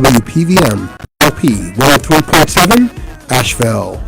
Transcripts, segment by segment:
WPVM LP 103.7 Asheville.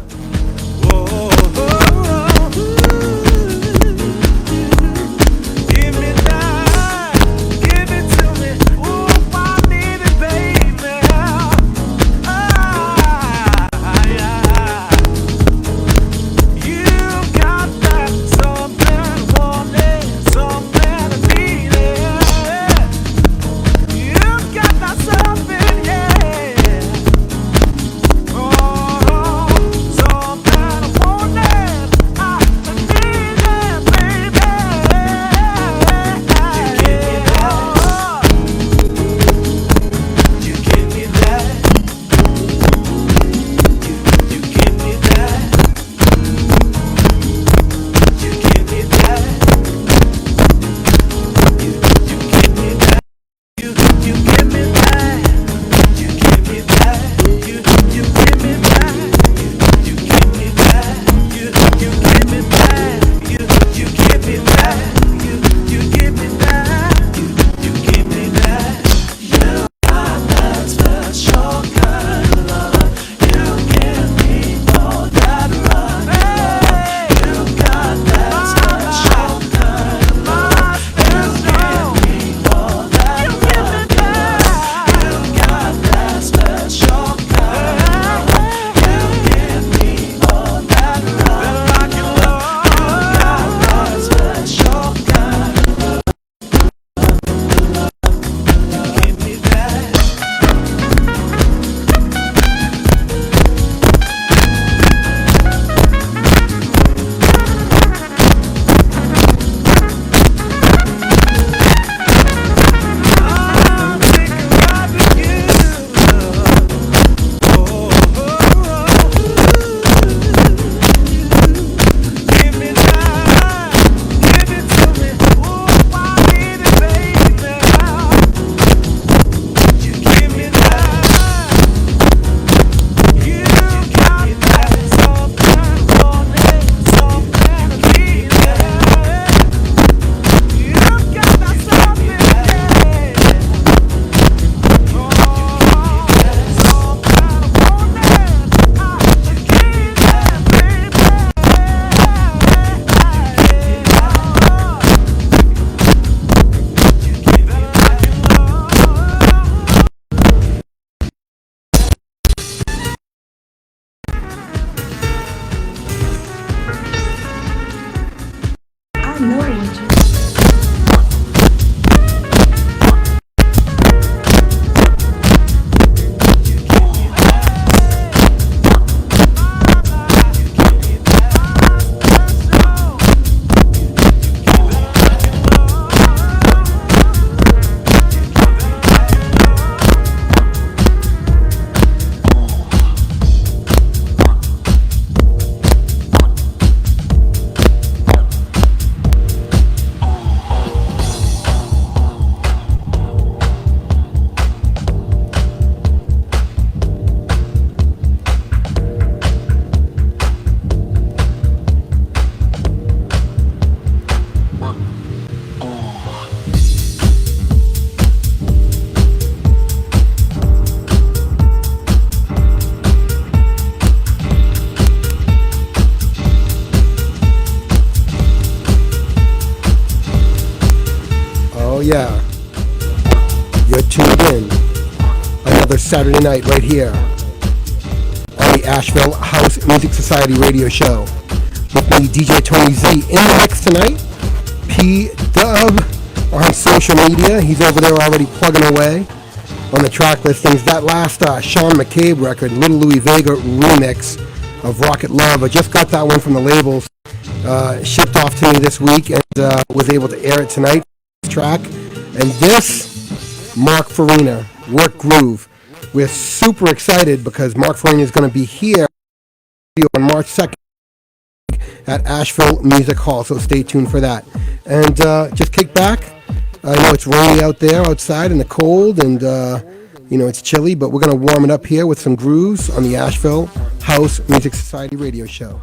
Yeah, you're tuned in another Saturday night right here on the Asheville House Music Society radio show with me, DJ Tony Z, in the mix tonight. Pdub on social media, he's over there already plugging away on the track listings. That last Sean McCabe record, Little Louis Vega remix of Rocket Love, I just got that one from the labels, shipped off to me this week, and was able to air it tonight. Track. And this, Mark Farina, Work Groove. We're super excited because Mark Farina is going to be here on March 2nd at Asheville Music Hall, so stay tuned for that. And just kick back. I know it's rainy out there outside in the cold, and it's chilly, but we're going to warm it up here with some grooves on the Asheville House Music Society radio show.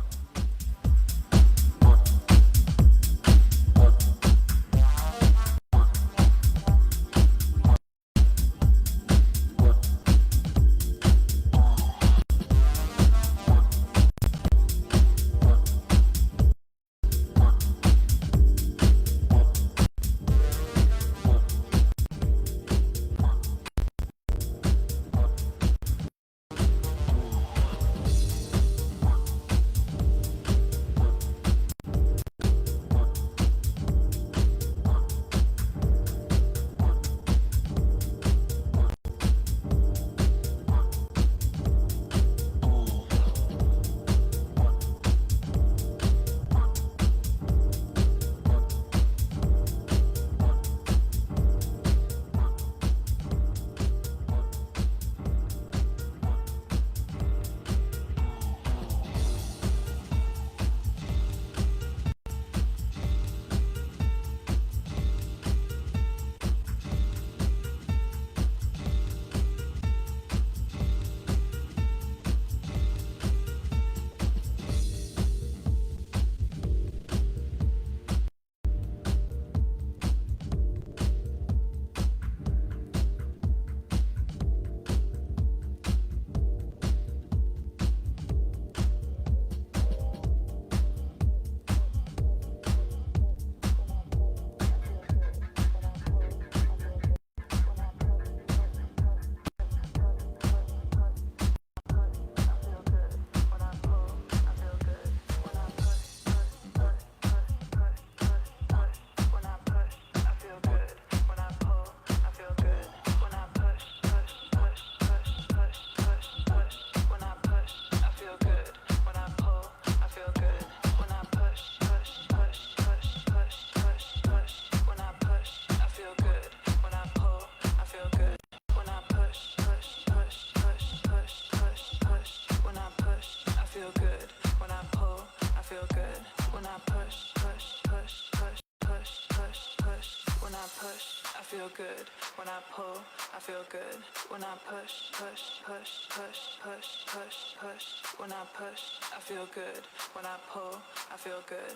I push, push, push, push, push, push, push. When I push, I feel good. When I pull, I feel good. When I push, push, push, push, push, push, push. When I push, I feel good. When I pull, I feel good.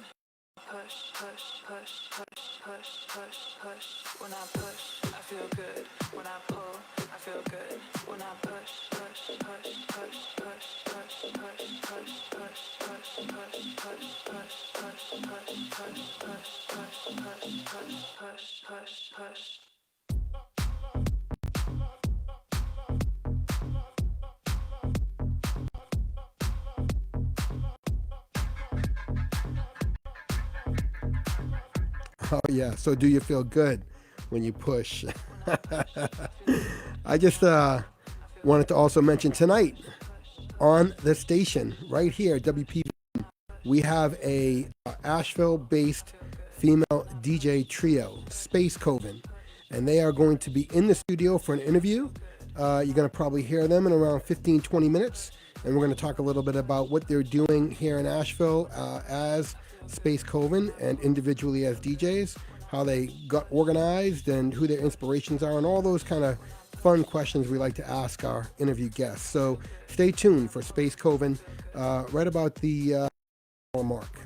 Push, push, push, push, push, push, push. When I push, I feel good. When I pull, I feel good. When I push, push, push, push, push, push, push, push, push, push, push, push, push, push, push, push, push, push, push. Oh yeah. So do you feel good when you push? I just wanted to also mention tonight on the station right here, WPV, we have a Asheville-based female DJ trio, Space Coven, and they are going to be in the studio for an interview. You're going to probably hear them in around 15-20 minutes, and we're going to talk a little bit about what they're doing here in Asheville as Space Coven and individually as DJs, how they got organized and who their inspirations are, and all those kind of fun questions we like to ask our interview guests. So stay tuned for Space Coven right about the mark.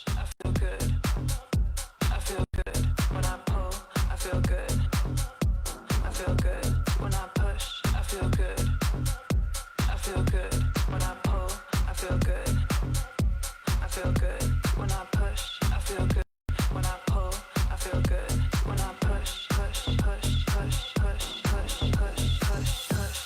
I feel good. I feel good. When I pull, I feel good. I feel good. When I push, I feel good. I feel good. When I pull, I feel good. I feel good. When I push, I feel good. When I pull, I feel good. When I push, push, push, push, push, push, push, push, push,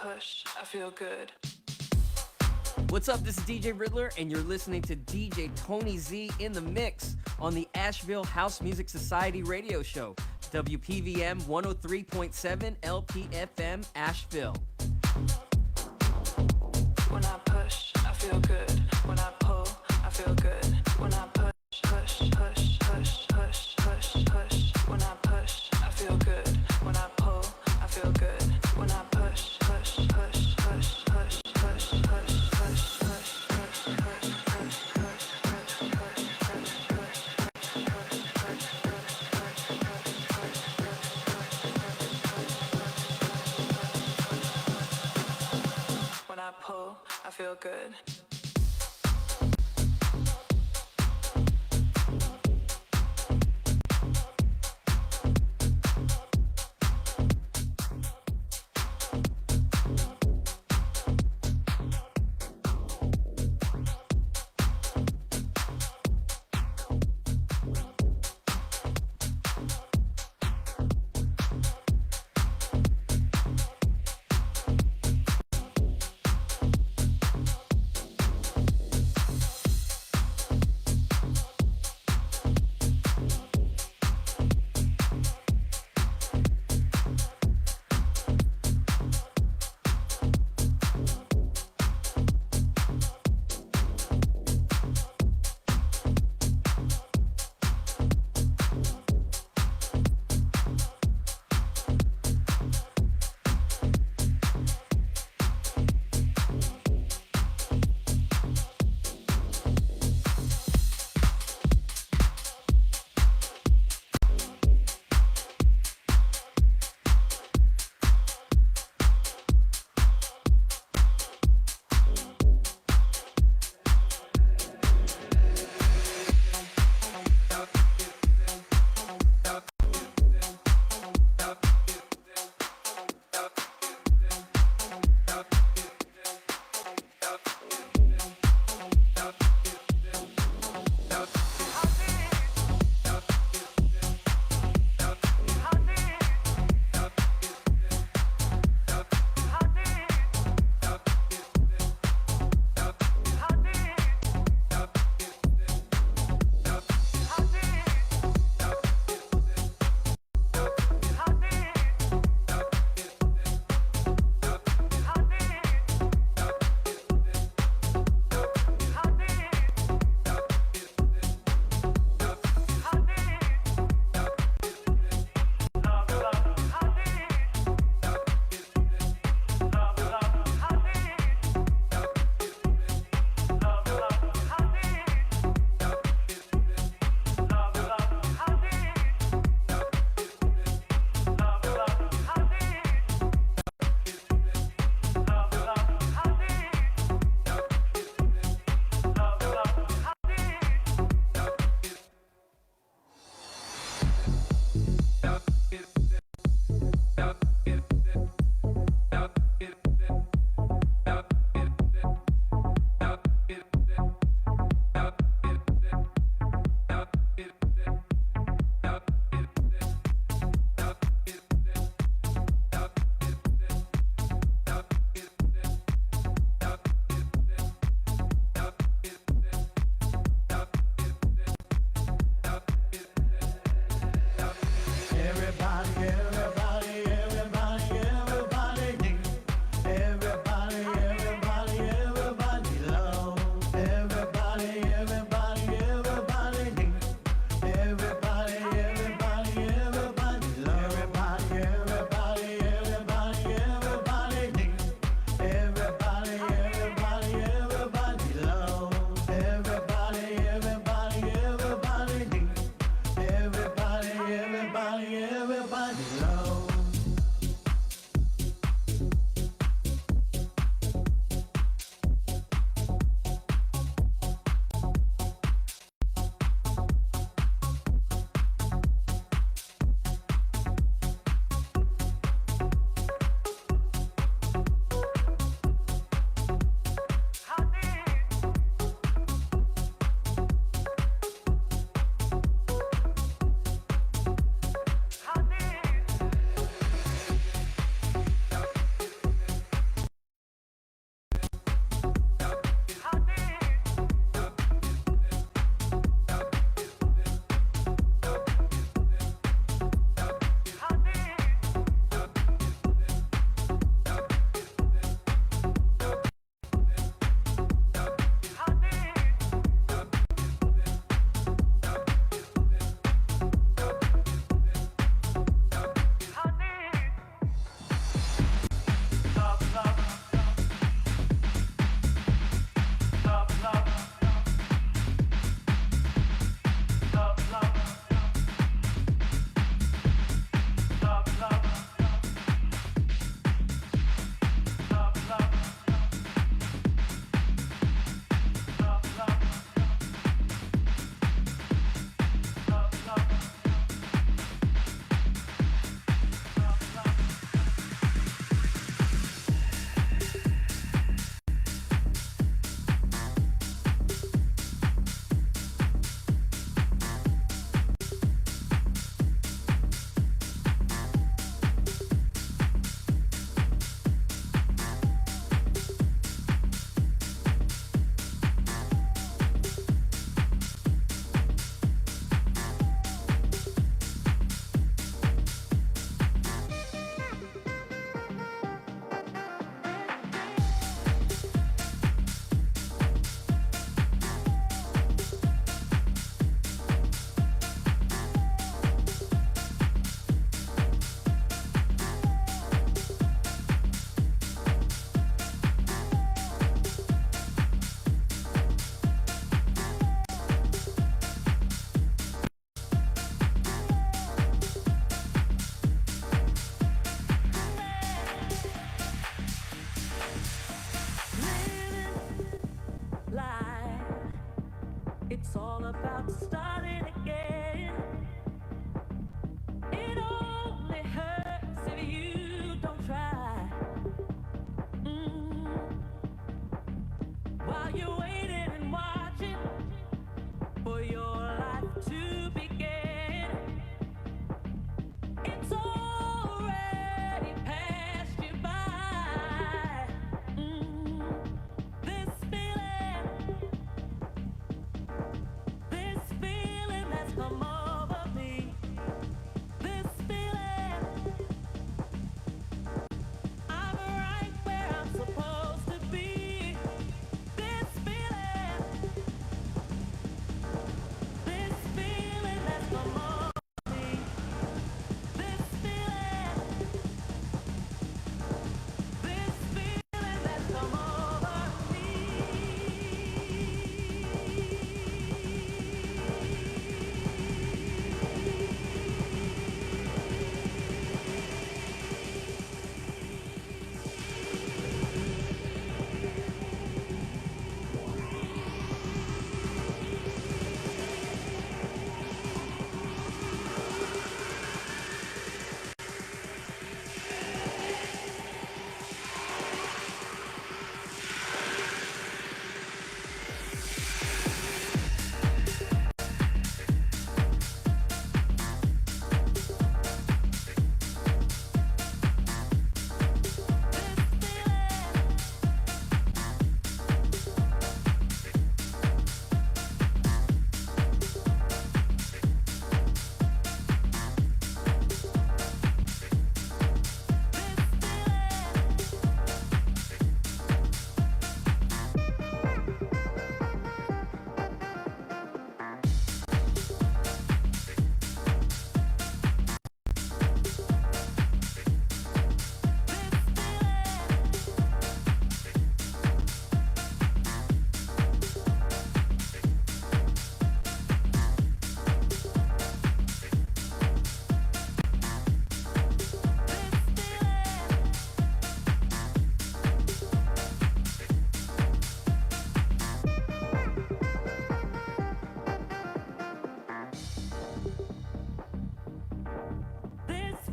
push, I feel good. What's up? This is DJ Riddler, and you're listening to DJ Tony Z in the mix on the Asheville House Music Society radio show, WPVM 103.7 LPFM Asheville. When I push, I feel good. When I pull, I feel good. When I push, push, push, push, push, push, push. When I push, I feel good. When I pull, I feel good. When I push, push, push, push, push, push, push, push, when I pull, I feel good. It's all about starting again. It only hurts if you don't try. While you're waiting and watching for your life to begin, it's already passed you by. This feeling that's come over me. This feeling, I'm right where I'm supposed to be. This feeling that's come over me. This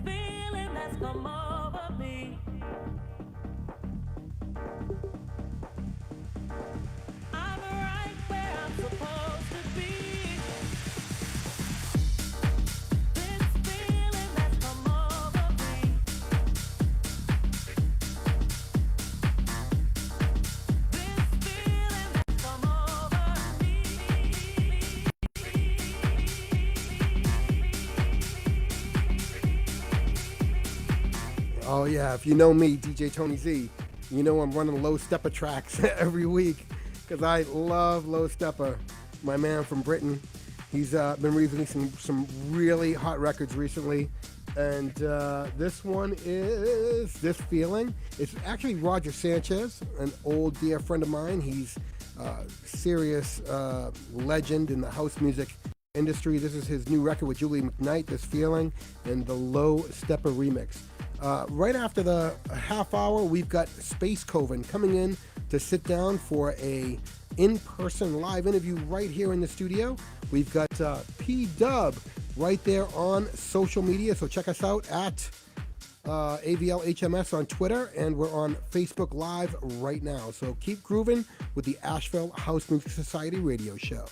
feeling that's come over me. I'm right where I'm supposed to be. This feeling that's come over me. This feeling that's come over me. Oh yeah, if you know me, DJ Tony Z, you know I'm running Low Stepper tracks every week because I love Low Stepper, my man from Britain. He's been releasing some really hot records recently, and this one is This Feeling. It's actually Roger Sanchez, an old dear friend of mine. He's a serious legend in the house music industry. This is his new record with Julie McKnight, This Feeling, and the Low Stepper remix. Right after the half hour, we've got Space Coven coming in to sit down for a in-person live interview right here in the studio. We've got Pdub right there on social media, so check us out at AVLHMS on Twitter, and we're on Facebook Live right now. So keep grooving with the Asheville House Music Society radio show.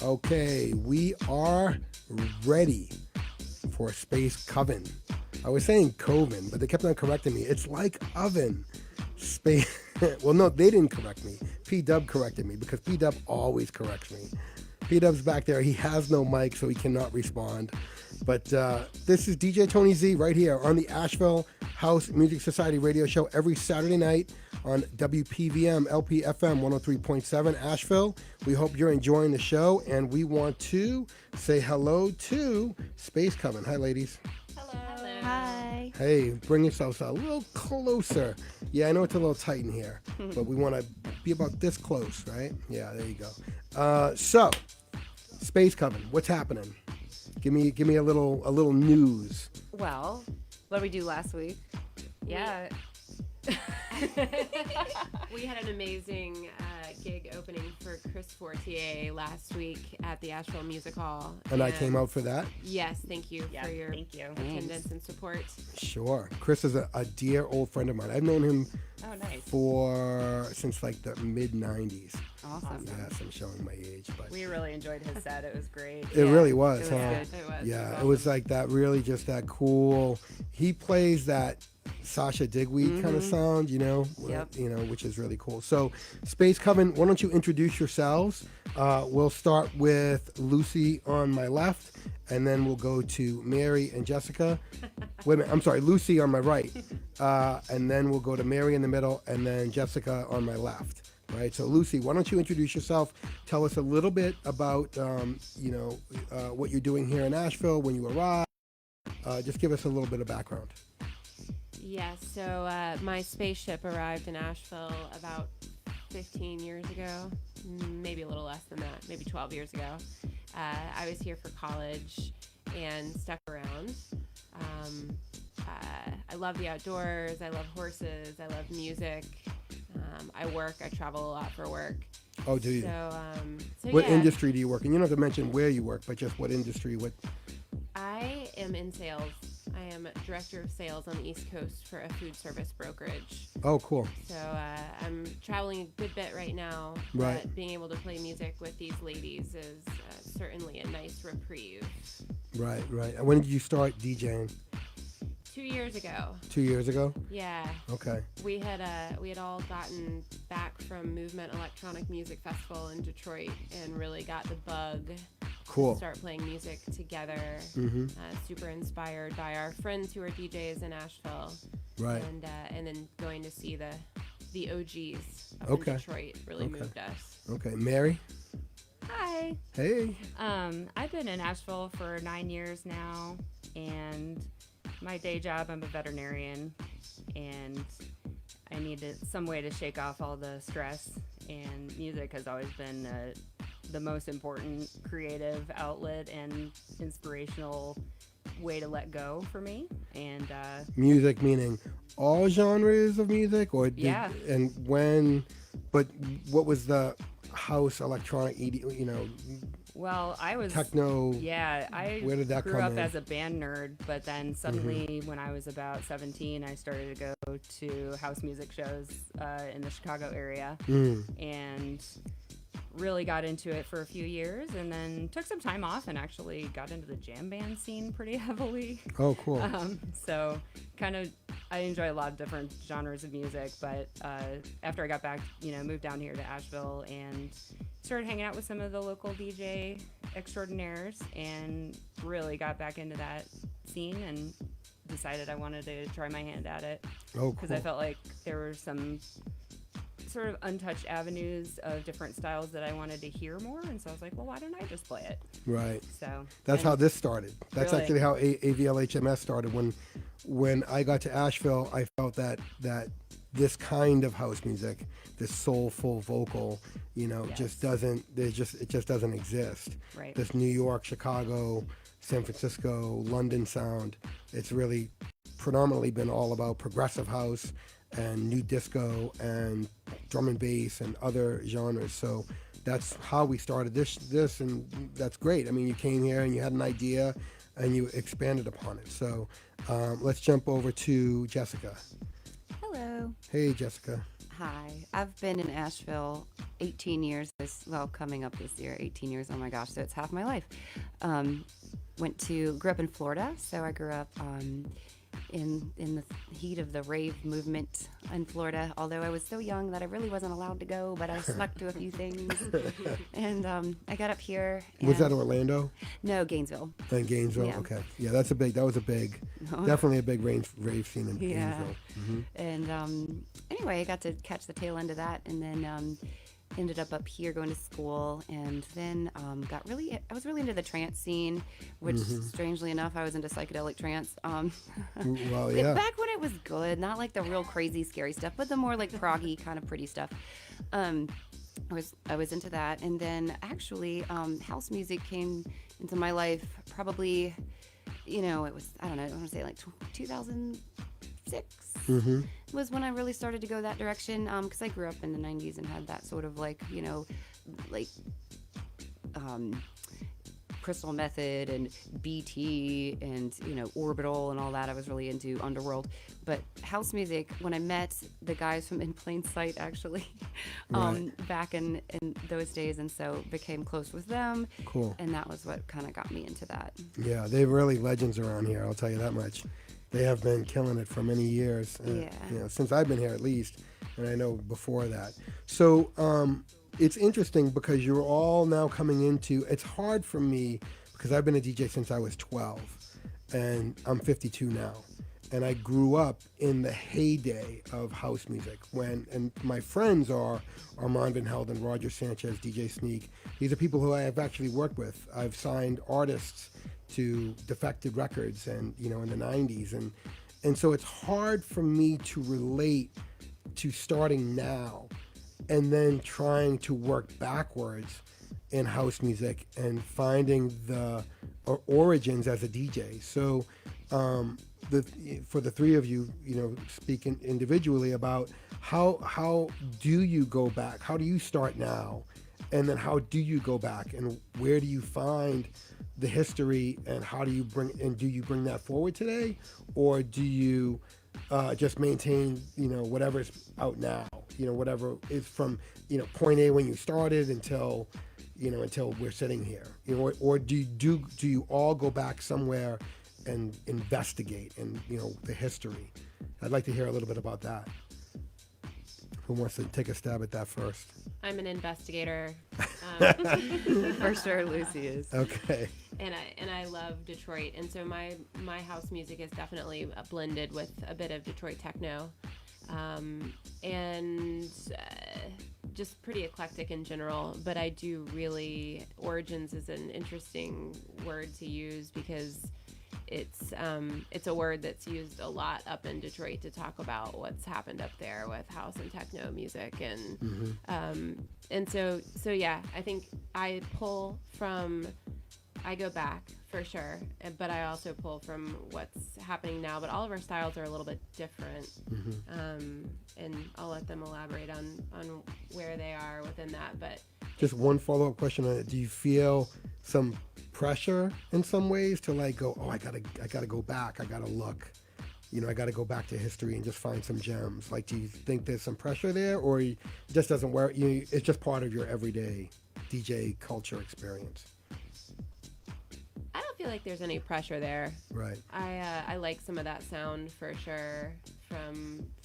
Okay, we are ready for Space Coven. I was saying Coven, but they kept on correcting me. It's like oven. Space. Well, no, they didn't correct me. Pdub corrected me because Pdub always corrects me. Pdub's back there. He has no mic, so he cannot respond. But this is DJ Tony Z right here on the Asheville House Music Society radio show every Saturday night on WPVM LPFM 103.7 Asheville. We hope you're enjoying the show, and we want to say hello to Space Coven. Hi, ladies. Hello. Hi. Hey, bring yourselves a little closer. Yeah, I know it's a little tight in here, but we want to be about this close, right? Yeah, there you go. So, Space Coven, what's happening? Give me a little news. Well, what did we do last week? Yeah. We had an amazing gig opening for Chris Fortier last week at the Asheville Music Hall. And I came out for that? Yes, thank you for your attendance and support. Sure. Chris is a dear old friend of mine. I've known him since like the mid-90s. Awesome. Yes, I'm showing my age. But we really enjoyed his set. It was great. It really was, It was huh? good. It was. Yeah, Awesome. it was like that really just that cool. He plays that Sasha Digweed kind of sound, Yep. Which is really cool. So, Space Coven, why don't you introduce yourselves? We'll start with Lucy on my left, and then we'll go to Mary and Jessica. Wait a minute, I'm sorry, Lucy on my right, and then we'll go to Mary in the middle, and then Jessica on my left. Right. So, Lucy, why don't you introduce yourself? Tell us a little bit about, what you're doing here in Asheville when you arrived. Just give us a little bit of background. Yeah, so my spaceship arrived in Asheville about 15 years ago, maybe a little less than that, maybe 12 years ago. I was here for college and stuck around. I love the outdoors, I love horses, I love music. I travel a lot for work. Oh, do you? So What yeah. industry do you work in? You don't have to mention where you work, but just what industry, I am in sales. I am director of sales on the East Coast for a food service brokerage. Oh, cool. So I'm traveling a good bit right now. Right. But being able to play music with these ladies is certainly a nice reprieve. Right. And when did you start DJing? 2 years ago. 2 years ago? Yeah. Okay. We had all gotten back from Movement Electronic Music Festival in Detroit and really got the bug Cool. to start playing music together. Mm-hmm. Super inspired by our friends who are DJs in Asheville. Right. And then going to see the OGs up Okay. in Detroit really Okay. moved us. Okay. Mary? Hi. Hey. I've been in Asheville for 9 years now, and my day job, I'm a veterinarian, and I needed some way to shake off all the stress, and music has always been the most important creative outlet and inspirational way to let go for me. And Music meaning all genres of music? Or Yeah. And but what was the house electronic, well, I was techno? Yeah, I Where did that grew come up in? as a band nerd, but then suddenly when I was about 17, I started to go to house music shows in the Chicago area. And really got into it for a few years, and then took some time off and actually got into the jam band scene pretty heavily. Oh, cool. So kind of, I enjoy a lot of different genres of music, but after I got back, moved down here to Asheville and started hanging out with some of the local DJ extraordinaires and really got back into that scene and decided I wanted to try my hand at it. Oh, cool. Because I felt like there were some sort of untouched avenues of different styles that I wanted to hear more, and so I was like, well, why don't I just play it? Right. So that's how this started. That's Really? actually how AVLHMS started. When I got to Asheville, I felt that this kind of house music, this soulful vocal, Yes. it just doesn't exist. Right. This New York, Chicago, San Francisco, London sound, it's really predominantly been all about progressive house and new disco and drum and bass and other genres. So that's how we started this, and that's great. I mean, you came here and you had an idea and you expanded upon it. So let's jump over to Jessica. Hello. Hey, Jessica. Hi. I've been in Asheville 18 years coming up this year, 18 years. Oh my gosh, so it's half my life. Grew up in Florida, so I grew up in the heat of the rave movement in Florida, although I was so young that I really wasn't allowed to go, but I snuck to a few things. And I got up here. Was that Orlando? No, Gainesville. In Gainesville? Yeah. Okay. Yeah, that was a big, definitely a big rave scene in Yeah. Gainesville. Mm-hmm. And anyway, I got to catch the tail end of that, and then ended up here going to school, and then I was really into the trance scene, which strangely enough, I was into psychedelic trance. Well, yeah. Back when it was good, not like the real crazy scary stuff, but the more like proggy kind of pretty stuff. I was into that, and then actually house music came into my life probably, it was, I don't know, I want to say like 2006 was when I really started to go that direction, because I grew up in the 90s and had that sort of like Crystal Method and BT and Orbital and all that. I was really into Underworld, but house music, when I met the guys from In Plain Sight actually back in those days, and so became close with them. Cool. And that was what kind of got me into that. Yeah, they're really legends around here, I'll tell you that much. They have been killing it for many years, since I've been here at least, and I know before that. So it's interesting because you're all now coming into, it's hard for me because I've been a DJ since I was 12, and I'm 52 now. And I grew up in the heyday of house music and my friends are Armand Van Helden, Roger Sanchez, DJ Sneak. These are people who I have actually worked with. I've signed artists to Defected Records and in the 90s, and so it's hard for me to relate to starting now and then trying to work backwards in house music and finding the origins as a DJ. So for the three of you, speaking individually about how do you go back? How do you start now? And then how do you go back, and where do you find the history, and how do you bring that forward today, or do you just maintain whatever's out now, whatever is from point A when you started until we're sitting here, or do you all go back somewhere and investigate and the history? I'd like to hear a little bit about that. Who wants to take a stab at that first? I'm an investigator. For sure, Lucy is. Okay. And I love Detroit, and so my house music is definitely blended with a bit of Detroit techno, and just pretty eclectic in general. But I do really, origins is an interesting word to use because it's a word that's used a lot up in Detroit to talk about what's happened up there with house and techno music, and so yeah, I think I go back for sure, but I also pull from what's happening now. But all of our styles are a little bit different, and I'll let them elaborate on where they are within that. But just one follow-up question on it: do you feel some pressure in some ways to go, I gotta go back, I gotta look, I gotta go back to history and just find some gems? Do you think there's some pressure there, or it just doesn't work? It's just part of your everyday DJ culture experience? I don't feel like there's any pressure there. Right. I like some of that sound for sure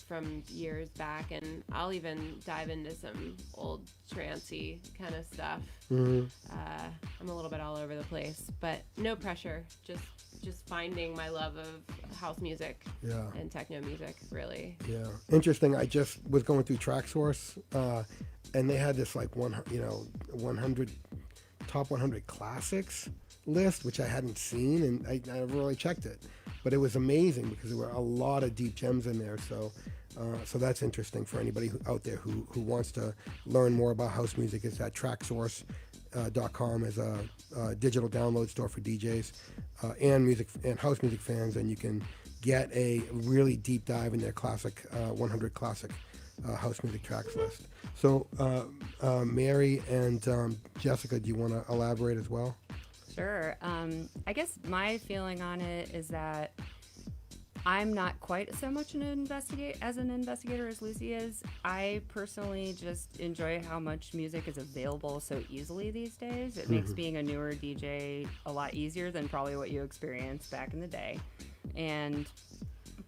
from years back, and I'll even dive into some old trancey kind of stuff. Mm-hmm. I'm a little bit all over the place, but no pressure. Just finding my love of house music and techno music, really. Yeah. Interesting. I just was going through TrackSource, and they had this like 100 top 100 classics list, which I hadn't seen, and I never really checked it, but it was amazing because there were a lot of deep gems in there. So that's interesting for anybody out there who wants to learn more about house music. It's at TrackSource.com as a digital download store for DJs and house music fans, and you can get a really deep dive in their classic 100 classic house music tracks list. So Mary and Jessica, do you want to elaborate as well? Sure. I guess my feeling on it is that I'm not quite so much an investigator as Lucy is. I personally just enjoy how much music is available so easily these days. It makes being a newer DJ a lot easier than probably what you experienced back in the day.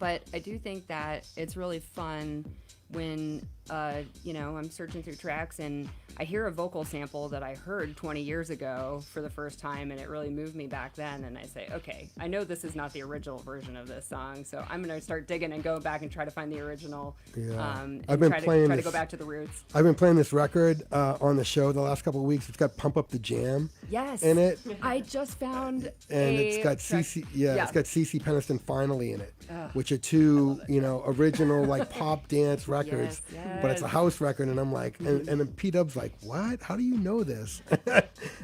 But I do think that it's really fun when I'm searching through tracks and I hear a vocal sample that I heard 20 years ago for the first time, and it really moved me back then, and I say, okay, I know this is not the original version of this song, so I'm going to start digging and go back and try to find the original. And I've been try to go back to the roots. I've been playing this record on the show the last couple of weeks. It's got Pump Up the Jam in it. I just found and it's got CC it's got CC Peniston Finally in it, which are two original like pop dance records, but it's a house record, and I'm like, and then Pdub's like, what? How do you know this?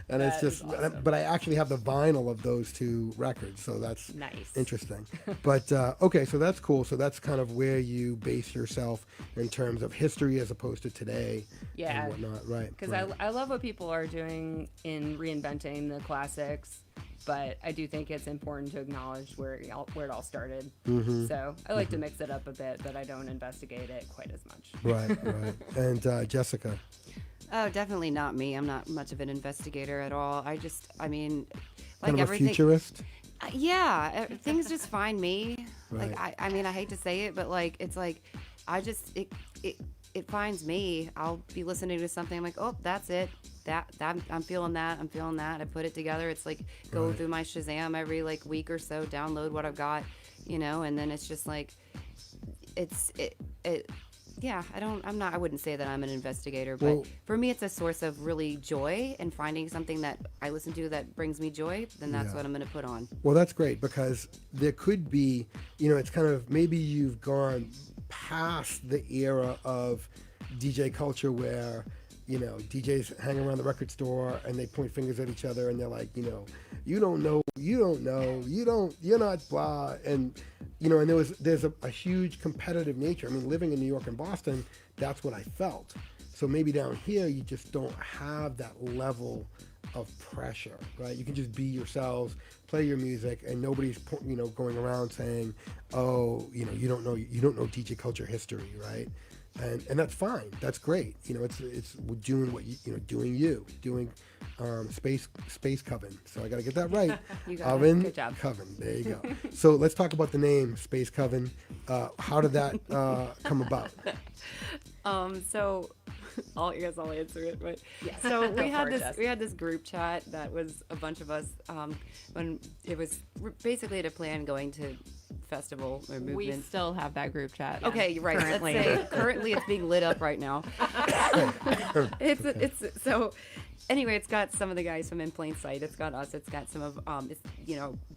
And it's just, awesome. But I actually have the vinyl of those two records, so that's nice, interesting. But okay, so that's cool. So that's kind of where you base yourself in terms of history as opposed to today and whatnot, right? Because I love what people are doing in reinventing the classics, but I do think it's important to acknowledge where it all started. So I like to mix it up a bit, but I don't investigate it quite as much. Right. And Jessica? Oh, definitely not me. I'm not much of an investigator at all. Like kind of everything. A futurist? Things just find me. Right. Like I hate to say it, but like it's like it finds me. I'll be listening to something. I'm like, oh, that's it. That I'm feeling that. I put it together. It's like go through my Shazam every like week or so, download what I've got, and then it's just like I wouldn't say that I'm an investigator, but for me it's a source of really joy, and finding something that I listen to that brings me joy, then that's what I'm going to put on. Well, that's great, because there could be, it's kind of, maybe you've gone past the era of DJ culture where, DJs hang around the record store and they point fingers at each other and they're like, you don't know, you're not blah. And, and there's a huge competitive nature. I mean, living in New York and Boston, that's what I felt. So maybe down here, you just don't have that level of pressure, right? You can just be yourselves, play your music, and nobody's, going around saying, oh, you don't know DJ culture history, right? And that's fine. That's great. It's doing what doing space coven. So I got to get that right. You got Oven it. Good job. Coven. There you go. So let's talk about the name Space Coven. How did that come about? So I'll answer it, but so we had this group chat that was a bunch of us when it was basically to plan going to festival or movement. We still have that group chat. Okay, you're right. Currently. Let's say currently it's being lit up right now. It's so anyway, it's got some of the guys from In Plain Sight. It's got us. It's got some of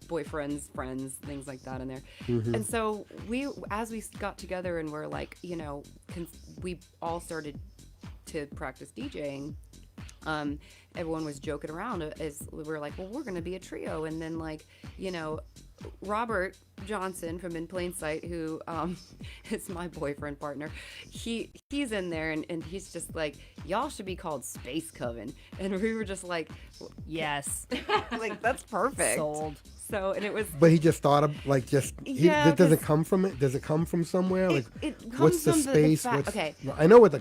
boyfriends, friends, things like that in there. And so as we got together and we're like, we all started to practice DJing. Everyone was joking around as we were like, well, we're going to be a trio. And then Robert Johnson from In Plain Sight, who is my boyfriend partner, he's in there and he's just like, y'all should be called Space Coven. And we were just like, yes. like, that's perfect. So, and it was. But he just thought of like Yeah, it doesn't 'cause come from it. Does it come from somewhere? Like it comes what's the from space? fact. What's, Okay, I know what the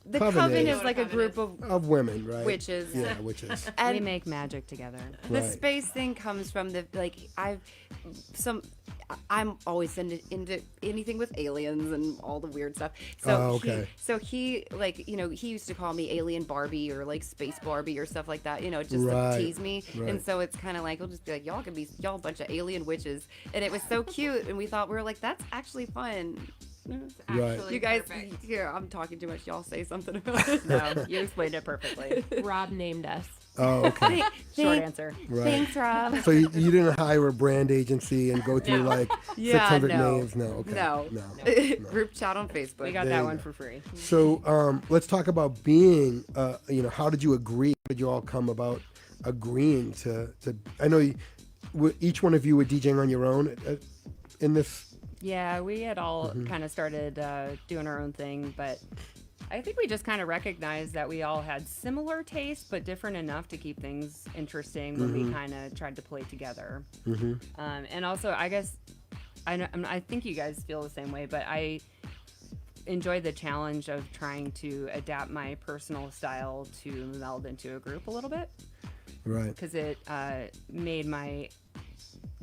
the coven coven is is like a group of women, right? witches. Yeah, witches. We And make magic together. the Right. space thing comes from the I'm always into anything with aliens and all the weird stuff. So Oh, okay. he like, you know, he used to call me Alien Barbie or like Space Barbie or stuff like that, you know, just Right, to tease me. right. And so it's kind of like, he'll just be like, y'all a bunch of alien witches. And it was so cute. And we were like, that's actually fun. Right. You guys, here, I'm talking too much. Y'all say something about it. No, you explained it perfectly. Rob named us. Oh, okay. Short answer. Right. Thanks, Rob. So you didn't hire a brand agency and go through like 600 names? No. Okay. No. Group chat on Facebook. We got There that you one go. for free. So let's talk about being. How did you agree? How did you all come about agreeing to? I know each one of you were DJing on your own in this. Yeah, we had all kind of started doing our own thing, but I think we just kind of recognized that we all had similar tastes, but different enough to keep things interesting when we kind of tried to play together. And also, I guess, I think you guys feel the same way, but I enjoy the challenge of trying to adapt my personal style to meld into a group a little bit, Right. because it made my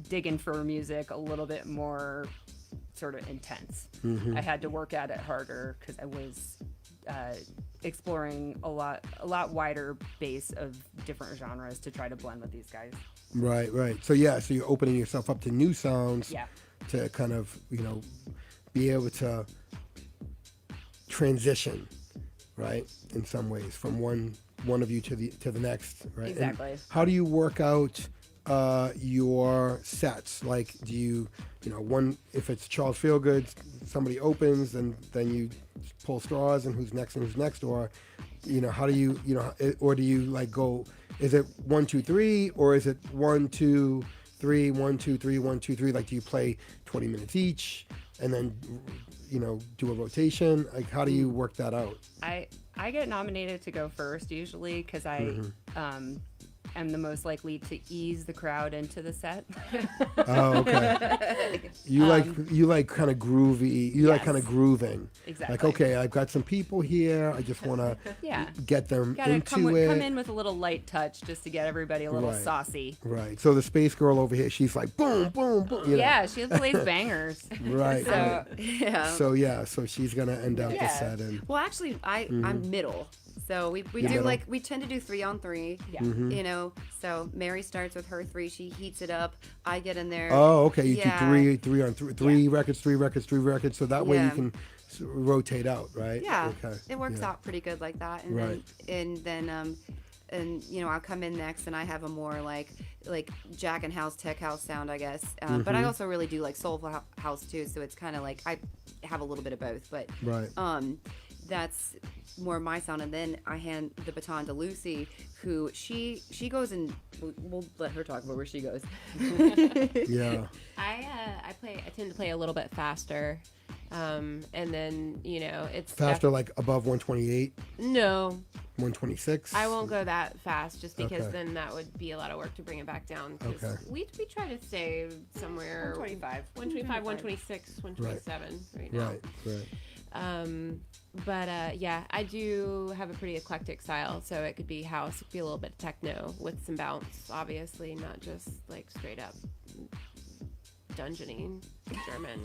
digging for music a little bit more sort of intense. I had to work at it harder because I was exploring a lot wider base of different genres to try to blend with these guys. Right. So you're opening yourself up to new sounds. Yeah. To kind of be able to transition, right, in some ways from one of you to the next, right? And Exactly. how do you work out your sets? Like, do you if it's Charles Feelgood, somebody opens and then you pull straws and who's next, or how do you or do you like go? Is it 1 2 3 or is it 1 2 3 1 2 3 1 2 3? Like, do you play 20 minutes each and then do a rotation? Like, how do you work that out? I get nominated to go first usually because I am the most likely to ease the crowd into the set. Oh, okay. You like kind of groovy. You like Yes. kind of grooving. Exactly. Like, okay, I've got some people here. I just want to Yeah. get them Gotta into come it. in with a little light touch just to get everybody a little Right. saucy. Right. So the space girl over here, she's like boom, boom, boom. Yeah, she plays bangers. Right. So Yeah. So she's gonna end out the Yeah. set and Well, actually, I'm middle. So we do middle. like, we tend to do 3 on 3. Yeah. So Mary starts with her 3. She heats it up. I get in there. oh, okay. You Yeah. do three on three records, 3 records, 3 records. So that way you Yeah. can rotate out, right? Yeah, Okay. it works Yeah. out pretty good like that. And Right. then I'll come in next, and I have a more like Jack and House, tech house sound, I guess. But I also really do like soulful house too. So it's kind of like I have a little bit of both. But Right. that's more my sound. And then I hand the baton to Lucy, who she goes, and we'll let her talk about where she goes. Yeah. I tend to play a little bit faster, and then it's Faster, like above 128, No, 126. I won't go that fast, just because Okay. then that would be a lot of work to bring it back down. 'Cause Okay. we try to stay somewhere 125, 126, 127 right now. Right. But yeah, I do have a pretty eclectic style, so it could be house, it could be a little bit of techno with some bounce, obviously, not just like straight up dungeoning German.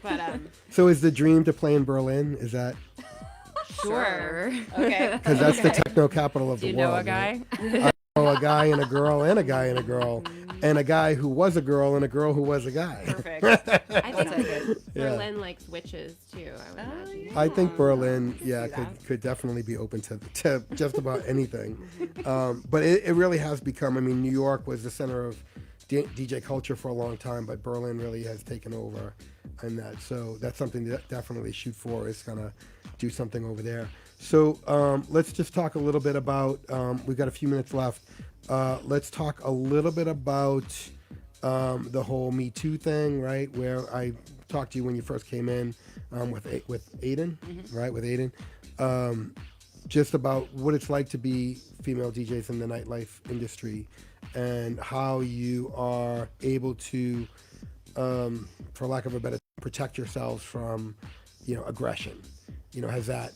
But So is the dream to play in Berlin? Is that sure, okay. because that's the techno capital of Do the you world? know a guy? Right? Oh, a guy and a girl and a guy and a girl and a guy who was a girl and a girl who was a guy. Perfect. I think Berlin likes witches too. I would imagine. I think Berlin, see that. could definitely be open to just about anything. But it really has become. I mean, New York was the center of DJ culture for a long time, but Berlin really has taken over in that. So that's something to definitely shoot for, is kind of do something over there. So let's just talk a little bit about, we've got a few minutes left. Let's talk a little bit about the whole Me Too thing, right? Where I talked to you when you first came in with Aiden, right? With Aiden. Just about what it's like to be female DJs in the nightlife industry. and how you are able to, for lack of a better, protect yourselves from, aggression.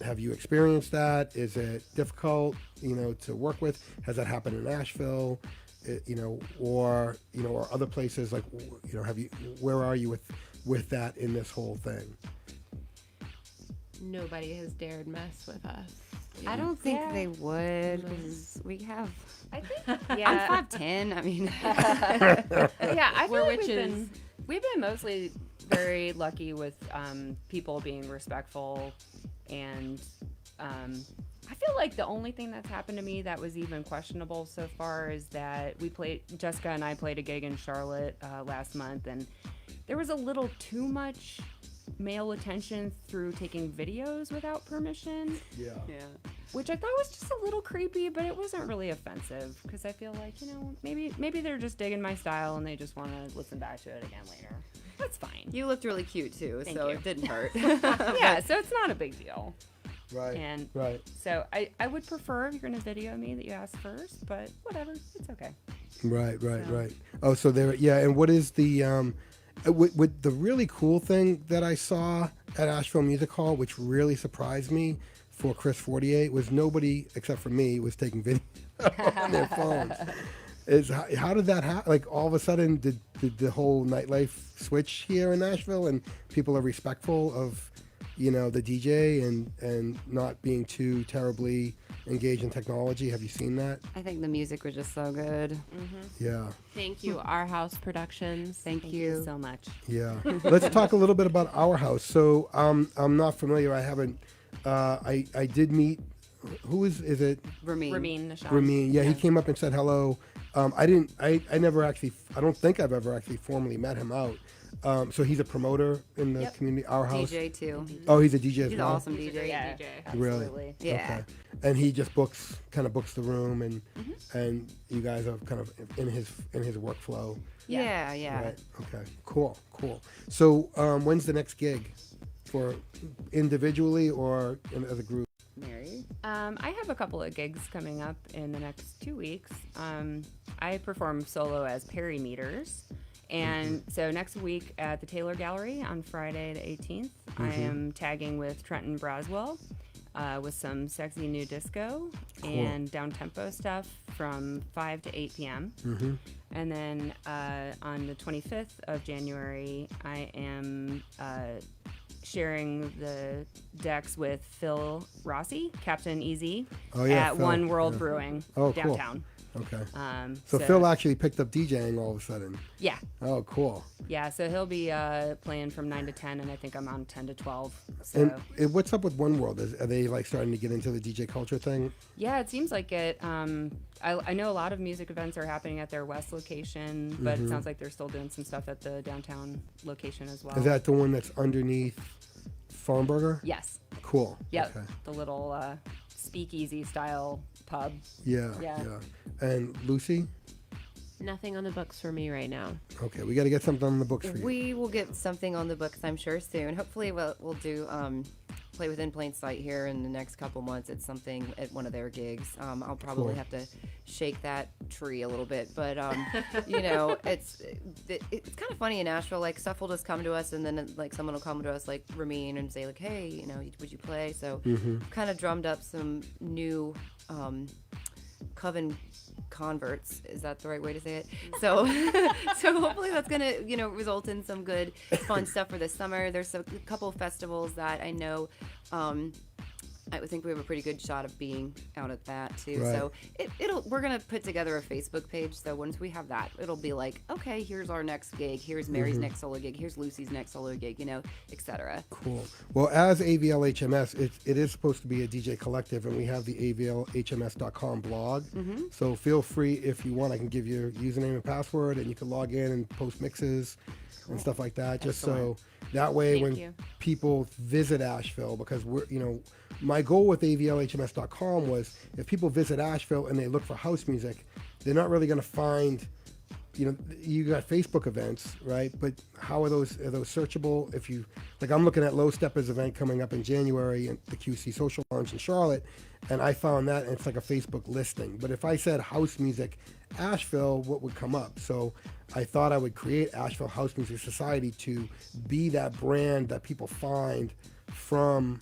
Have you experienced that? Is it difficult, to work with? Has that happened in Nashville? Or other places like, where are you with that in this whole thing? Nobody has dared mess with us. I don't think Yeah. they would, 'cause we have. I think, I'm yeah. 5'10". I mean, Yeah, I feel We're like witches. we've been mostly very lucky with people being respectful, and I feel like the only thing that's happened to me that was even questionable so far is that Jessica and I played a gig in Charlotte last month, and there was a little too much male attention through taking videos without permission, Yeah. which I thought was just a little creepy, but it wasn't really offensive because I feel like, maybe they're just digging my style and they just want to listen back to it again later. That's fine. you looked really cute too, Thank so you. it didn't hurt. Yeah, so it's not a big deal. Right. And Right. so I would prefer if you're going to video me that you ask first, but whatever, it's okay. Right. So- Right. Oh, so there. Yeah. And what is the with the really cool thing that I saw at Asheville Music Hall, which really surprised me for Chris 48, was nobody except for me was taking video on their phones. How did that happen? Like all of a sudden, did the whole nightlife switch here in Nashville, and people are respectful of, the DJ and not being too terribly engaged in technology? Have you seen that? I think the music was just so good. Yeah. Thank you, Our House Productions. Thank you you. so much. Yeah. Let's talk a little bit about Our House. So I'm not familiar. I haven't. I did meet. Who is it? Ramin. Ramin Nishant. Ramin. Yeah, he came up and said hello. I didn't. I never actually. I don't think I've ever actually formally met him out. So he's a promoter in the Yep. community. Our House. DJ too. Oh, he's a DJ as He's an well. awesome DJ. Yeah, Really? absolutely. Yeah. Okay. And he just books the room, and you guys are kind of in his workflow. Yeah. Yeah. Right. Okay. Cool. So when's the next gig, for individually or as a group? Mary. I have a couple of gigs coming up in the next 2 weeks. I perform solo as Perry Meters. And so next week at the Taylor Gallery on Friday the 18th, I am tagging with Trenton Braswell with some sexy new disco and down-tempo stuff from 5 to 8 p.m. And then on the 25th of January, I am sharing the decks with Phil Rossi, Captain Easy, Oh, yeah, at Phil. One World Yeah. Brewing Oh, cool. downtown. Okay. So Phil actually picked up DJing all of a sudden. Yeah. Oh, cool. Yeah, so he'll be playing from 9 to 10, and I think I'm on 10 to 12. So, And what's up with One World? Are they like starting to get into the DJ culture thing? yeah, it seems like it. I know a lot of music events are happening at their West location, but it sounds like they're still doing some stuff at the downtown location as well. Is that the one that's underneath Farnburger? Yes. Cool. Yep. Okay. The little speakeasy style pub. Yeah. Yeah. And Lucy? Nothing on the books for me right now. Okay, we got to get something on the books for you. We will get something on the books, I'm sure, soon. Hopefully, we'll do Play Within Plain Sight here in the next couple months. It's something at one of their gigs. I'll probably Cool. have to shake that tree a little bit, but it's kind of funny in Nashville. Like stuff will just come to us, and then like someone will come to us, like Ramin, and say like, "Hey, would you play?" So kind of drummed up some new coven converts. Is that the right way to say it? So so hopefully that's gonna result in some good fun stuff for this summer. There's a couple festivals that I know I would think we have a pretty good shot of being out at that too. Right. So we're gonna put together a Facebook page. So once we have that, it'll be like, okay, here's our next gig, here's Mary's next solo gig, here's Lucy's next solo gig, etc. Cool. Well, as AVLHMS, it is supposed to be a DJ collective, and we have the AVLHMS.com blog. So feel free, if you want, I can give you your username and password, and you can log in and post mixes and stuff like that. Just so that way Thank when you. people visit Asheville, because my goal with AVLHMS.com was if people visit Asheville and they look for house music, they're not really going to find you got Facebook events, right? But how are those searchable? If you, like, I'm looking at Low Steppers event coming up in January at the QC Social Lounge in Charlotte, and I found that, and it's like a Facebook listing. But if I said house music Asheville, what would come up? So I thought I would create Asheville House Music Society to be that brand that people find from,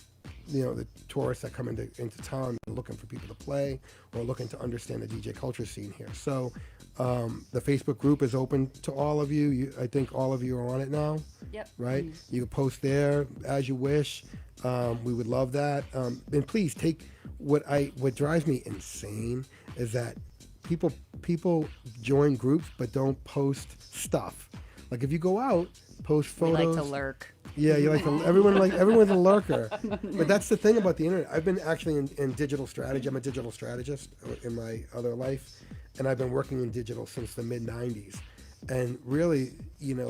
the tourists that come into town looking for people to play or looking to understand the DJ culture scene here. So the Facebook group is open to all of you. I think all of you are on it now. Yep. Right? You can post there as you wish. We would love that. And please take what drives me insane is that people join groups but don't post stuff. Like if you go out, post photos. We like to lurk. Yeah, you like to, everyone's a lurker. But that's the thing about the internet. I've been actually in digital strategy. I'm a digital strategist in my other life, and I've been working in digital since the mid '90s. And really,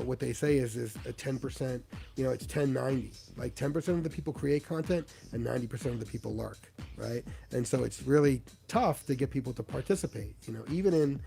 what they say is a 10%, it's 10-90. Like 10% of the people create content and 90% of the people lurk, right? And so it's really tough to get people to participate, even in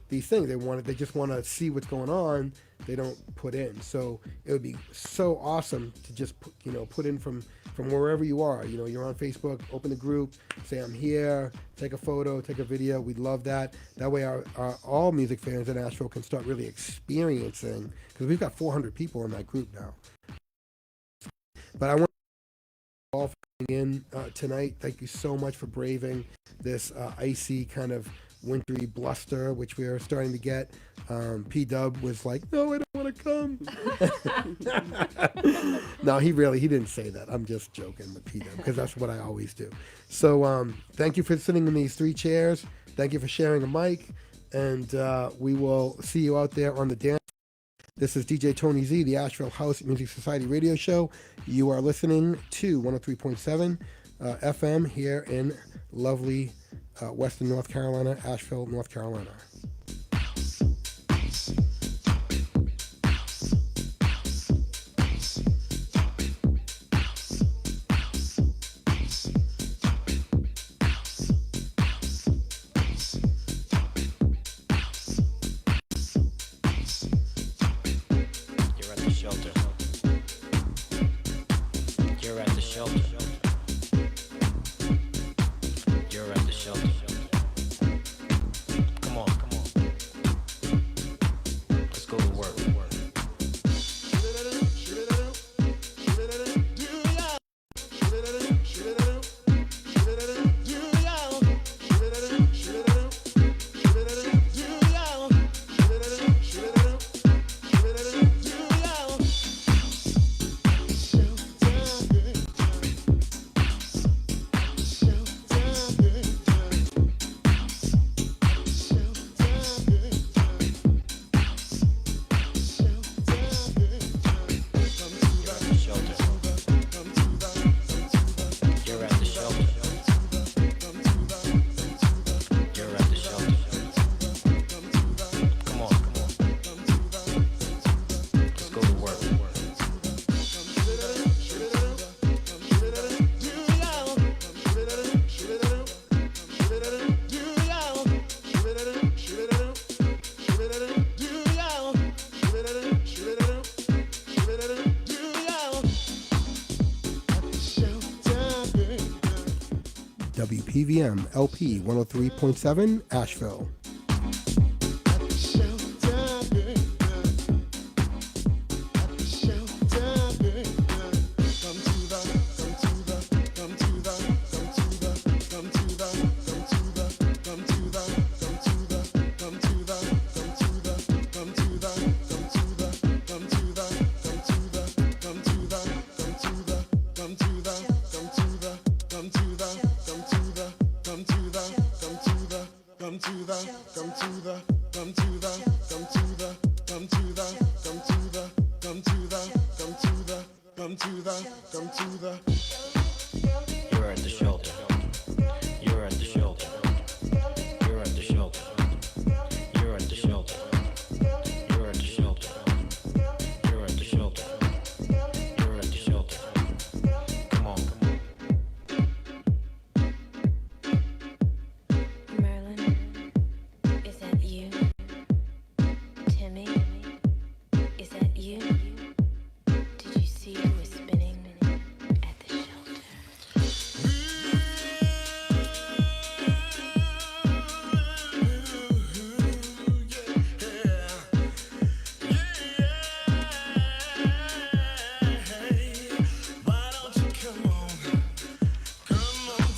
these things. They just want to see what's going on. They don't put in. So it would be so awesome to just put in from wherever you are. You're on Facebook, open the group, say I'm here, take a photo, take a video. We'd love that. That way our all music fans in Asheville can start really experiencing, because we've got 400 people in that group now. But I want you all for coming in tonight. Thank you so much for braving this icy kind of wintry bluster, which we are starting to get. Pdub was like, no, I don't want to come. No, he didn't say that. I'm just joking with Pdub, because that's what I always do. So thank you for sitting in these 3 chairs. Thank you for sharing a mic, and we will see you out there on the dance. This is DJ Tony Z, the Asheville House Music Society radio show. You are listening to 103.7 FM here in lovely Western North Carolina, Asheville, North Carolina. WPVM LP 103.7 Asheville. you? Did you see who was spinning at the shelter? Why don't you come on? Come on.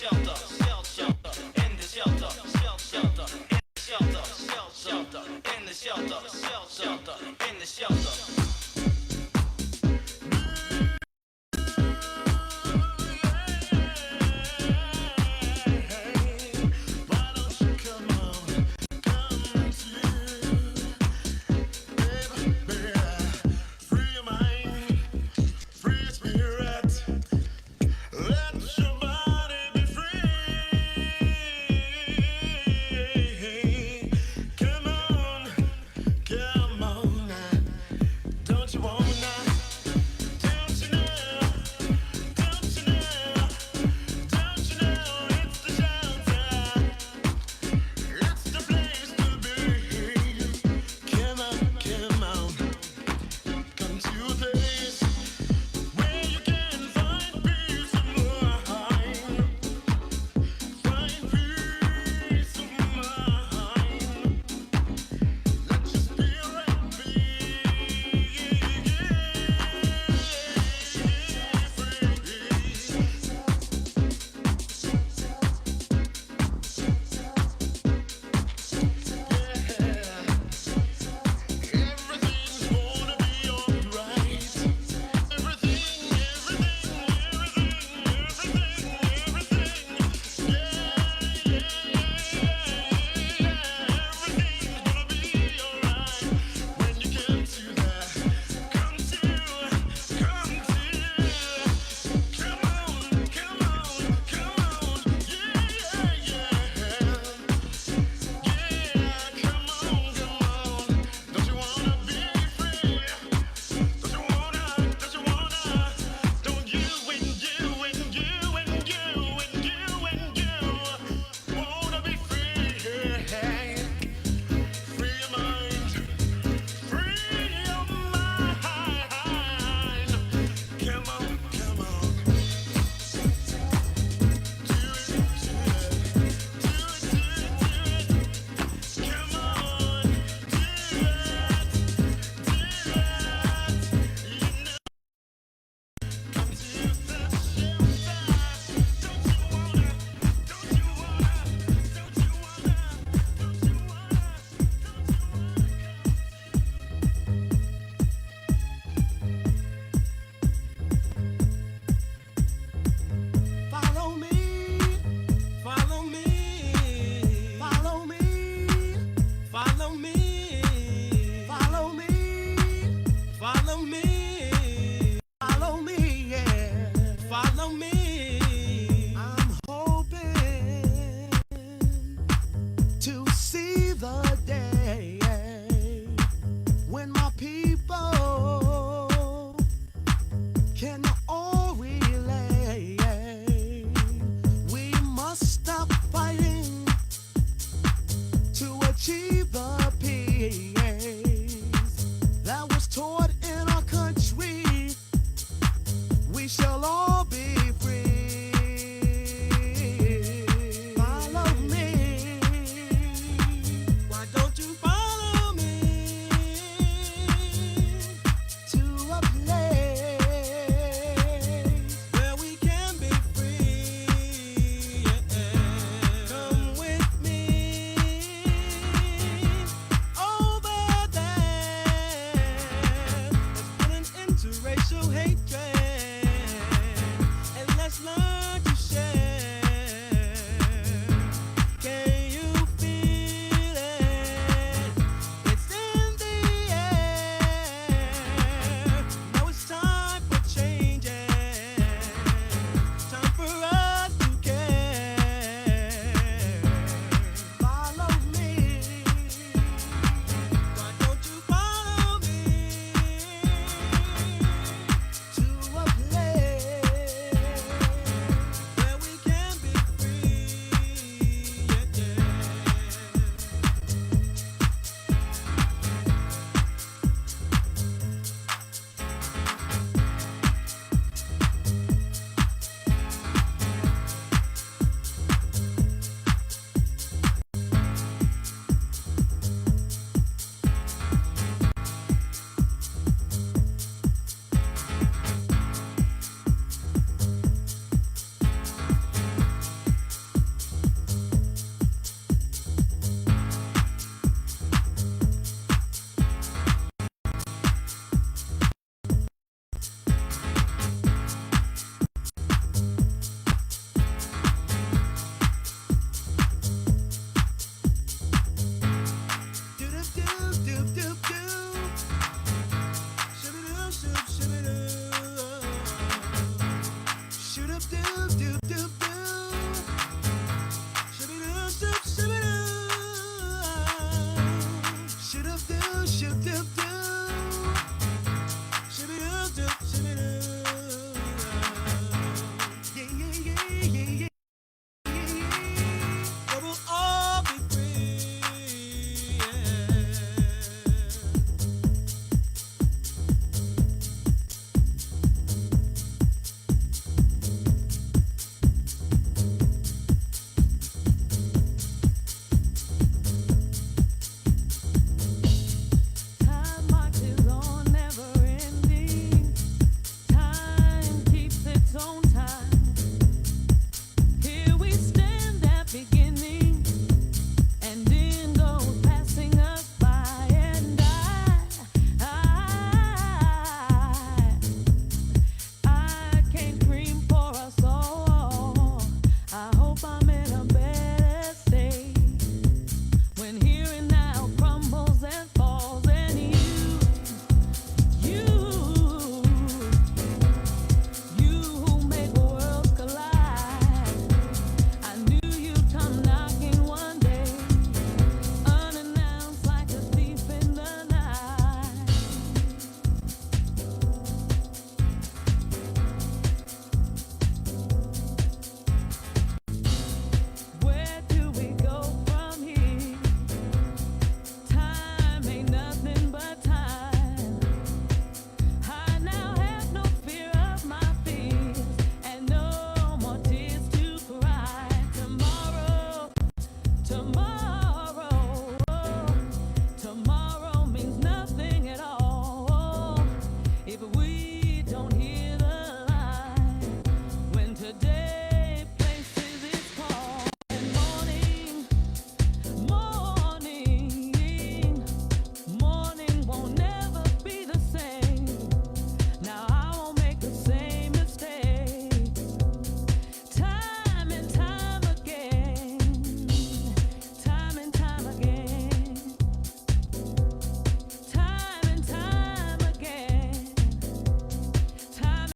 Shelter.